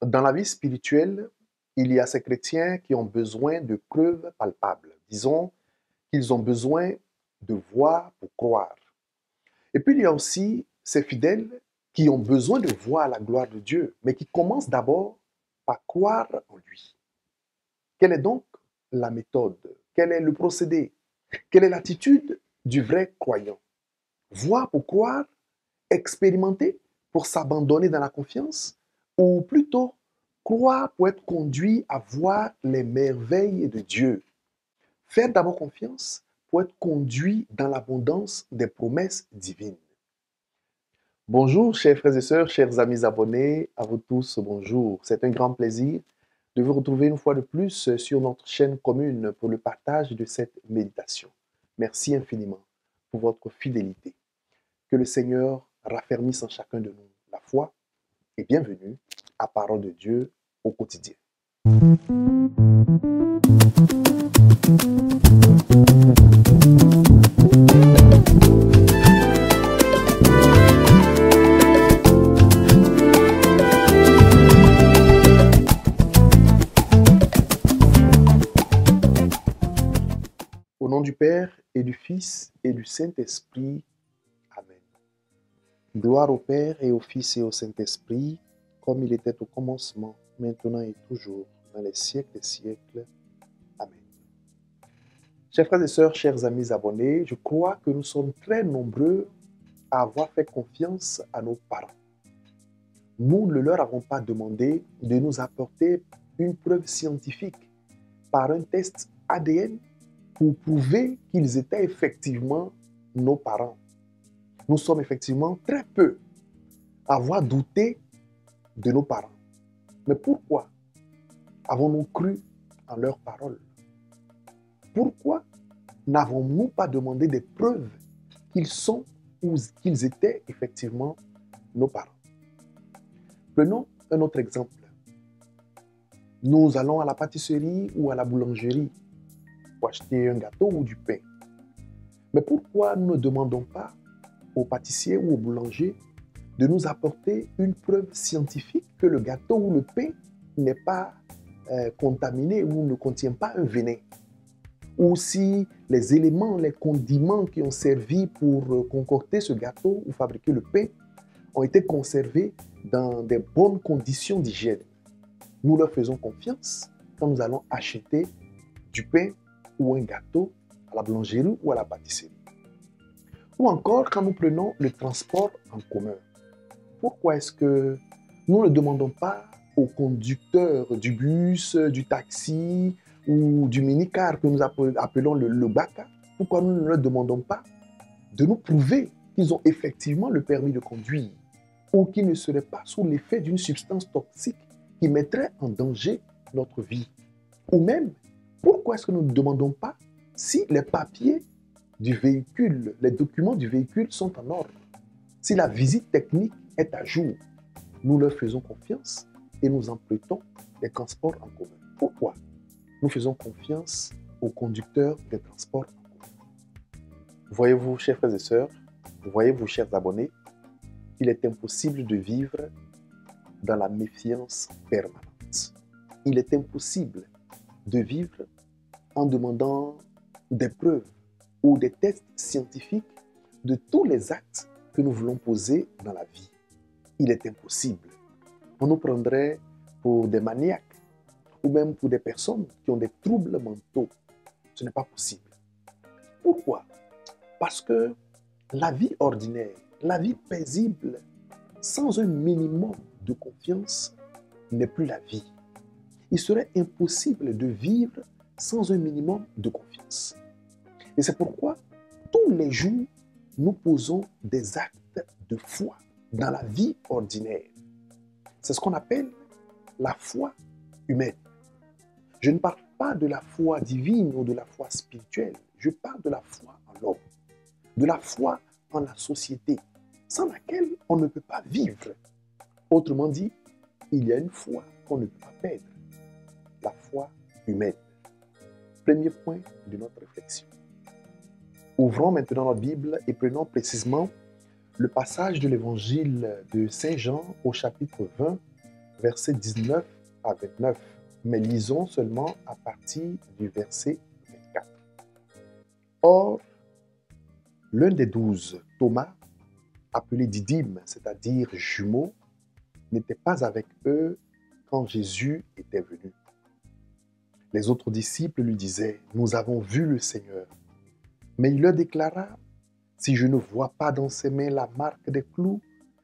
Dans la vie spirituelle, il y a ces chrétiens qui ont besoin de preuves palpables. Disons qu'ils ont besoin de voir pour croire. Et puis il y a aussi ces fidèles qui ont besoin de voir la gloire de Dieu, mais qui commencent d'abord par croire en lui. Quelle est donc la méthode? Quel est le procédé? Quelle est l'attitude du vrai croyant? Voir pour croire, expérimenter pour s'abandonner dans la confiance, ou plutôt croire pour être conduit à voir les merveilles de Dieu. Faire d'abord confiance pour être conduit dans l'abondance des promesses divines. Bonjour, chers frères et sœurs, chers amis abonnés, à vous tous, bonjour. C'est un grand plaisir de vous retrouver une fois de plus sur notre chaîne commune pour le partage de cette méditation. Merci infiniment pour votre fidélité. Que le Seigneur raffermisse en chacun de nous la foi et bienvenue à Parole de Dieu au quotidien. Au nom du Père et du Fils et du Saint-Esprit, Amen. Gloire au Père et au Fils et au Saint-Esprit, comme il était au commencement, maintenant et toujours, dans les siècles des siècles. Amen. Chers frères et sœurs, chers amis abonnés, je crois que nous sommes très nombreux à avoir fait confiance à nos parents. Nous ne leur avons pas demandé de nous apporter une preuve scientifique par un test ADN pour prouver qu'ils étaient effectivement nos parents. Nous sommes effectivement très peu à avoir douté de nos parents. Mais pourquoi avons-nous cru en leurs paroles? Pourquoi n'avons-nous pas demandé des preuves qu'ils sont ou qu'ils étaient effectivement nos parents? Prenons un autre exemple. Nous allons à la pâtisserie ou à la boulangerie pour acheter un gâteau ou du pain. Mais pourquoi nous ne demandons pas au pâtissier ou au boulanger de nous apporter une preuve scientifique que le gâteau ou le pain n'est pas contaminé ou ne contient pas un venin? Ou si les éléments, les condiments qui ont servi pour concocter ce gâteau ou fabriquer le pain ont été conservés dans des bonnes conditions d'hygiène. Nous leur faisons confiance quand nous allons acheter du pain ou un gâteau à la boulangerie ou à la pâtisserie. Ou encore quand nous prenons le transport en commun. Pourquoi est-ce que nous ne demandons pas au conducteur du bus, du taxi ou du minicar que nous appelons le baka, pourquoi nous ne leur demandons pas de nous prouver qu'ils ont effectivement le permis de conduire ou qu'ils ne seraient pas sous l'effet d'une substance toxique qui mettrait en danger notre vie? Ou même, pourquoi est-ce que nous ne demandons pas si les papiers du véhicule, les documents du véhicule sont en ordre, si la visite technique est à jour? Nous leur faisons confiance et nous empruntons les transports en commun. Pourquoi nous faisons confiance aux conducteurs des transports en commun? Voyez-vous, chers frères et sœurs, voyez-vous, chers abonnés, il est impossible de vivre dans la méfiance permanente. Il est impossible de vivre en demandant des preuves ou des tests scientifiques de tous les actes que nous voulons poser dans la vie. Il est impossible. On nous prendrait pour des maniaques ou même pour des personnes qui ont des troubles mentaux. Ce n'est pas possible. Pourquoi? Parce que la vie ordinaire, la vie paisible, sans un minimum de confiance, n'est plus la vie. Il serait impossible de vivre sans un minimum de confiance. Et c'est pourquoi, tous les jours, nous posons des actes de foi dans la vie ordinaire. C'est ce qu'on appelle la foi humaine. Je ne parle pas de la foi divine ou de la foi spirituelle. Je parle de la foi en l'homme, de la foi en la société, sans laquelle on ne peut pas vivre. Autrement dit, il y a une foi qu'on ne peut pas perdre, la foi humaine. Premier point de notre réflexion. Ouvrons maintenant notre Bible et prenons précisément le passage de l'évangile de Saint Jean au chapitre 20, versets 19 à 29. Mais lisons seulement à partir du verset 24. Or, l'un des 12, Thomas, appelé Didyme, c'est-à-dire jumeau, n'était pas avec eux quand Jésus était venu. Les autres disciples lui disaient, « Nous avons vu le Seigneur. » Mais il leur déclara, « Si je ne vois pas dans ses mains la marque des clous,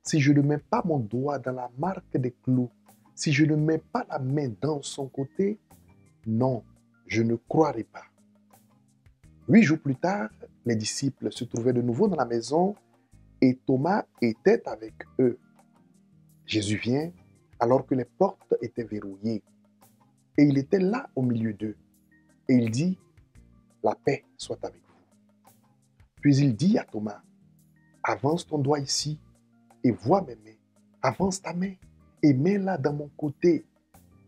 si je ne mets pas mon doigt dans la marque des clous, si je ne mets pas la main dans son côté, non, je ne croirai pas. » 8 jours plus tard, les disciples se trouvaient de nouveau dans la maison et Thomas était avec eux. Jésus vient alors que les portes étaient verrouillées et il était là au milieu d'eux. Et il dit, « La paix soit avec vous. » Puis il dit à Thomas, « Avance ton doigt ici et vois mes mains. Avance ta main et mets-la dans mon côté.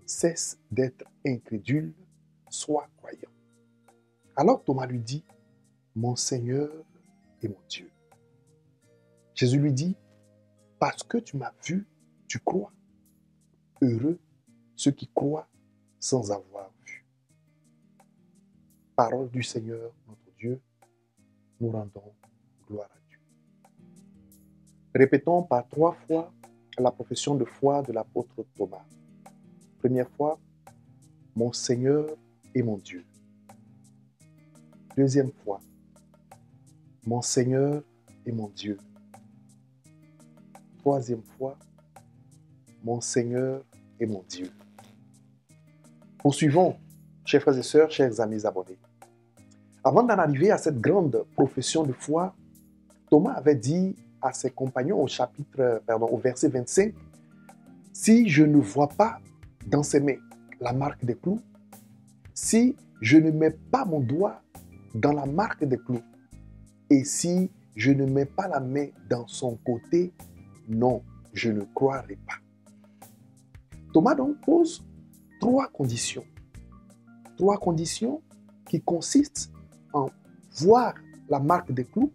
Cesse d'être incrédule, sois croyant. » Alors Thomas lui dit, « Mon Seigneur et mon Dieu. » Jésus lui dit, « Parce que tu m'as vu, tu crois. Heureux ceux qui croient sans avoir vu. » Parole du Seigneur, notre Dieu, nous rendons gloire à Dieu. Répétons par 3 fois la profession de foi de l'apôtre Thomas. Première fois, mon Seigneur et mon Dieu. Deuxième fois, mon Seigneur et mon Dieu. Troisième fois, mon Seigneur et mon Dieu. Poursuivons, chers frères et sœurs, chers amis abonnés. Avant d'en arriver à cette grande profession de foi, Thomas avait dit à ses compagnons au verset 25, « Si je ne vois pas dans ses mains la marque des clous, si je ne mets pas mon doigt dans la marque des clous, et si je ne mets pas la main dans son côté, non, je ne croirai pas. » Thomas donc pose 3 conditions. 3 conditions qui consistent en voir la marque des clous,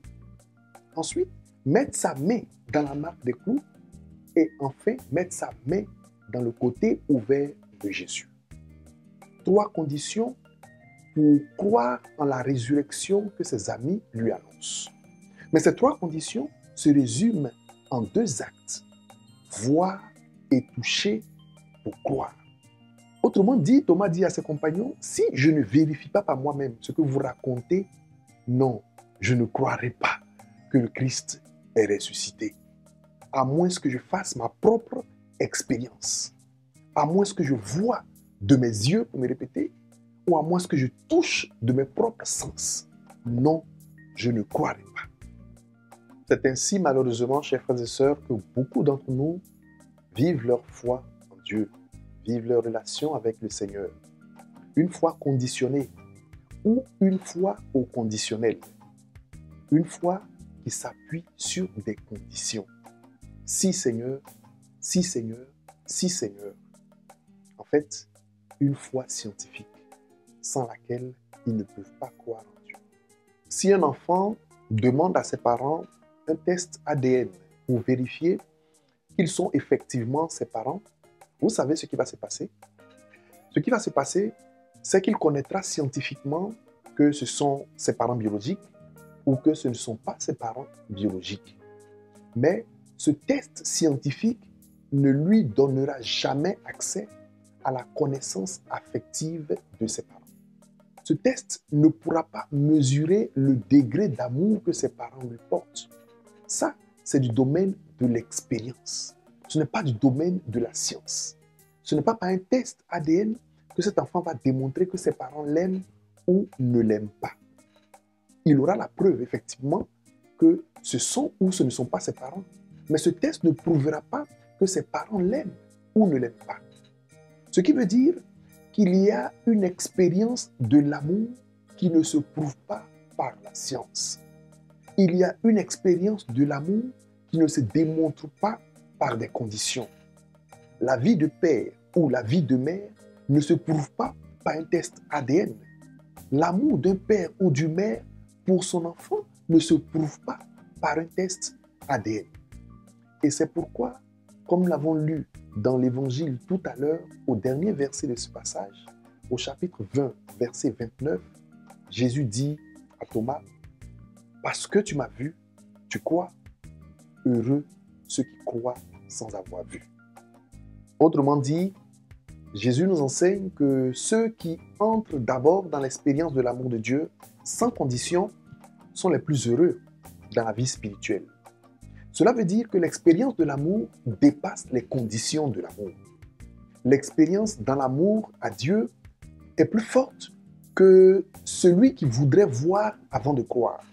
ensuite mettre sa main dans la marque des clous et enfin mettre sa main dans le côté ouvert de Jésus. 3 conditions pour croire en la résurrection que ses amis lui annoncent. Mais ces 3 conditions se résument en 2 actes. Voir et toucher pour croire. Autrement dit, Thomas dit à ses compagnons, si je ne vérifie pas par moi-même ce que vous racontez, non, je ne croirai pas que le Christ est ressuscité. À moins que je fasse ma propre expérience. À moins que je vois de mes yeux, pour me répéter, ou à moins que je touche de mes propres sens. Non, je ne croirai pas. C'est ainsi, malheureusement, chers frères et sœurs, que beaucoup d'entre nous vivent leur foi en Dieu, vivent leur relation avec le Seigneur. Une foi conditionnée ou une foi au conditionnel. Une foi qui s'appuie sur des conditions. Si Seigneur, si Seigneur, si Seigneur. En fait, une foi scientifique sans laquelle ils ne peuvent pas croire en Dieu. Si un enfant demande à ses parents un test ADN pour vérifier qu'ils sont effectivement ses parents, vous savez ce qui va se passer? Ce qui va se passer, c'est qu'il connaîtra scientifiquement que ce sont ses parents biologiques ou que ce ne sont pas ses parents biologiques. Mais ce test scientifique ne lui donnera jamais accès à la connaissance affective de ses parents. Ce test ne pourra pas mesurer le degré d'amour que ses parents lui portent. Ça, c'est du domaine de l'expérience. Ce n'est pas du domaine de la science. Ce n'est pas par un test ADN que cet enfant va démontrer que ses parents l'aiment ou ne l'aiment pas. Il aura la preuve, effectivement, que ce sont ou ce ne sont pas ses parents. Mais ce test ne prouvera pas que ses parents l'aiment ou ne l'aiment pas. Ce qui veut dire qu'il y a une expérience de l'amour qui ne se prouve pas par la science. Il y a une expérience de l'amour qui ne se démontre pas par des conditions. La vie de père ou la vie de mère ne se prouve pas par un test ADN. L'amour d'un père ou d'une mère pour son enfant ne se prouve pas par un test ADN. Et c'est pourquoi comme nous l'avons lu dans l'Évangile tout à l'heure, au dernier verset de ce passage, au chapitre 20, verset 29, Jésus dit à Thomas, « Parce que tu m'as vu, tu crois, heureux ceux qui croient sans avoir vu. » Autrement dit, Jésus nous enseigne que ceux qui entrent d'abord dans l'expérience de l'amour de Dieu, sans condition, sont les plus heureux dans la vie spirituelle. Cela veut dire que l'expérience de l'amour dépasse les conditions de l'amour. L'expérience dans l'amour à Dieu est plus forte que celui qui voudrait voir avant de croire.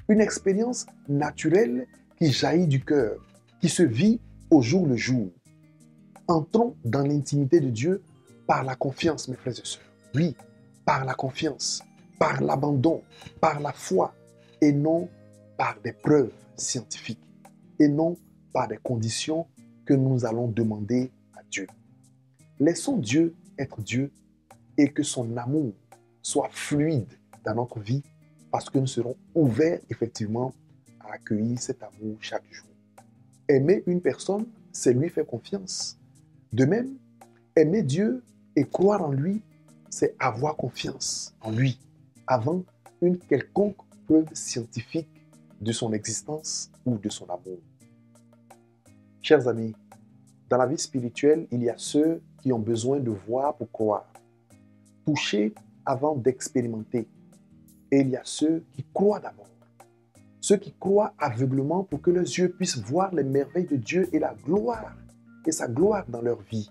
Une expérience naturelle qui jaillit du cœur, qui se vit au jour le jour. Entrons dans l'intimité de Dieu par la confiance, mes frères et sœurs. Oui, par la confiance, par l'abandon, par la foi, et non par des preuves scientifiques, et non par des conditions que nous allons demander à Dieu. Laissons Dieu être Dieu et que son amour soit fluide dans notre vie parce que nous serons ouverts effectivement à accueillir cet amour chaque jour. Aimer une personne, c'est lui faire confiance. De même, aimer Dieu et croire en lui, c'est avoir confiance en lui avant une quelconque preuve scientifique de son existence ou de son amour. Chers amis, dans la vie spirituelle, il y a ceux qui ont besoin de voir pour croire, toucher avant d'expérimenter. Et il y a ceux qui croient d'abord. Ceux qui croient aveuglement pour que leurs yeux puissent voir les merveilles de Dieu et la gloire, et sa gloire dans leur vie.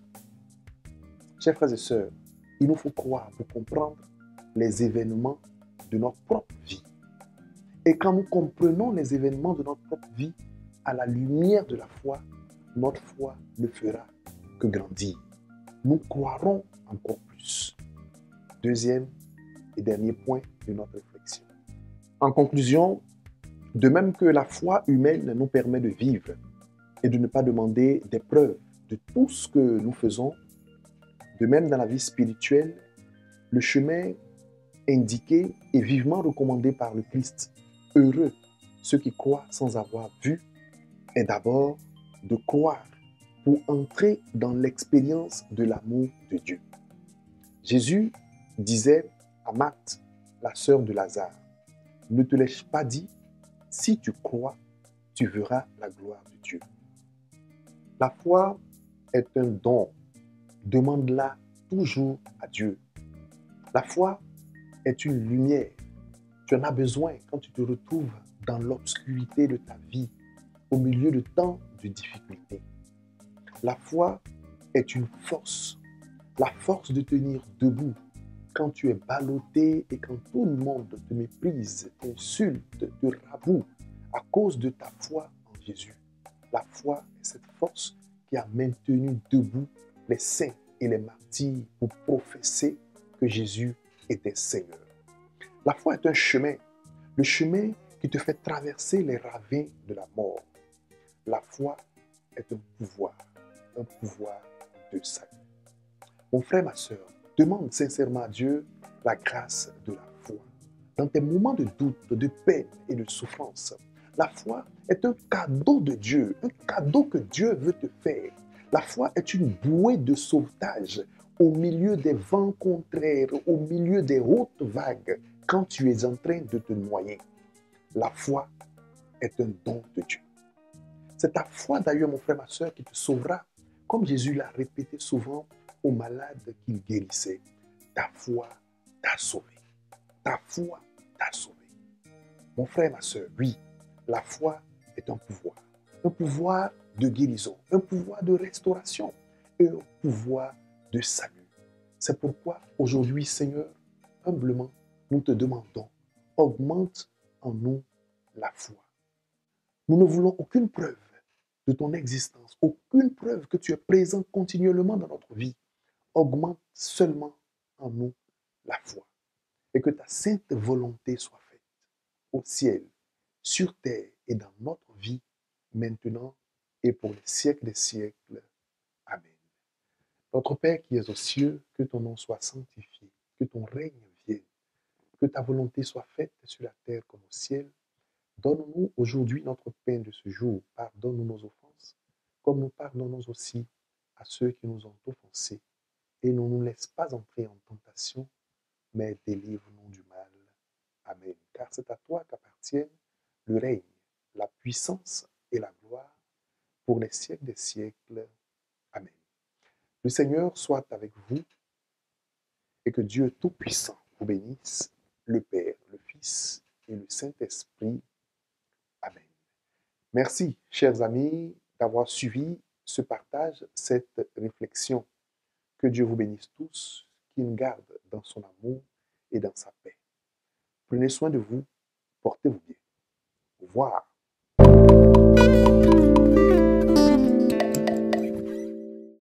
Chers frères et sœurs, il nous faut croire pour comprendre les événements de notre propre vie. Et quand nous comprenons les événements de notre propre vie à la lumière de la foi, notre foi ne fera que grandir. Nous croirons encore plus. Deuxième et dernier point de notre réflexion. En conclusion, de même que la foi humaine nous permet de vivre et de ne pas demander des preuves de tout ce que nous faisons, de même dans la vie spirituelle, le chemin indiqué et vivement recommandé par le Christ, heureux ceux qui croient sans avoir vu, est d'abord de croire pour entrer dans l'expérience de l'amour de Dieu. Jésus disait à Marthe, la sœur de Lazare, « Ne te l'ai-je pas dit, si tu crois, tu verras la gloire de Dieu. » La foi est un don. Demande-la toujours à Dieu. La foi est une lumière. Tu en as besoin quand tu te retrouves dans l'obscurité de ta vie, au milieu de tant de difficultés. La foi est une force. La force de tenir debout quand tu es ballotté et quand tout le monde te méprise, t'insulte, te raboue à cause de ta foi en Jésus. La foi est cette force qui a maintenu debout les saints et les martyrs pour professer que Jésus était Seigneur. La foi est un chemin, le chemin qui te fait traverser les ravins de la mort. La foi est un pouvoir de salut. Mon frère, ma soeur, demande sincèrement à Dieu la grâce de la foi. Dans tes moments de doute, de peine et de souffrance, la foi est un cadeau de Dieu, un cadeau que Dieu veut te faire. La foi est une bouée de sauvetage au milieu des vents contraires, au milieu des hautes vagues, quand tu es en train de te noyer. La foi est un don de Dieu. C'est ta foi d'ailleurs, mon frère, ma soeur, qui te sauvera, comme Jésus l'a répété souvent aux malades qu'il guérissait. Ta foi t'a sauvé. Ta foi t'a sauvé. Mon frère, ma soeur, oui, la foi est un pouvoir de guérison, un pouvoir de restauration et un pouvoir de salut. C'est pourquoi aujourd'hui, Seigneur, humblement, nous te demandons, augmente en nous la foi. Nous ne voulons aucune preuve de ton existence, aucune preuve que tu es présent continuellement dans notre vie. Augmente seulement en nous la foi et que ta sainte volonté soit faite au ciel, sur terre et dans notre vie, maintenant et pour les siècles des siècles. Amen. Notre Père qui es aux cieux, que ton nom soit sanctifié, que ton règne vienne, que ta volonté soit faite sur la terre comme au ciel. Donne-nous aujourd'hui notre pain de ce jour. Pardonne-nous nos offenses, comme nous pardonnons aussi à ceux qui nous ont offensés. Et ne nous laisse pas entrer en tentation, mais délivre-nous du mal. Amen. Car c'est à toi qu'appartiennent le règne, la puissance et la gloire pour les siècles des siècles. Amen. Le Seigneur soit avec vous et que Dieu Tout-Puissant vous bénisse, le Père, le Fils et le Saint-Esprit. Amen. Merci, chers amis, d'avoir suivi ce partage, cette réflexion. Que Dieu vous bénisse tous, qu'il garde dans son amour et dans sa paix. Prenez soin de vous, portez-vous bien. Au revoir.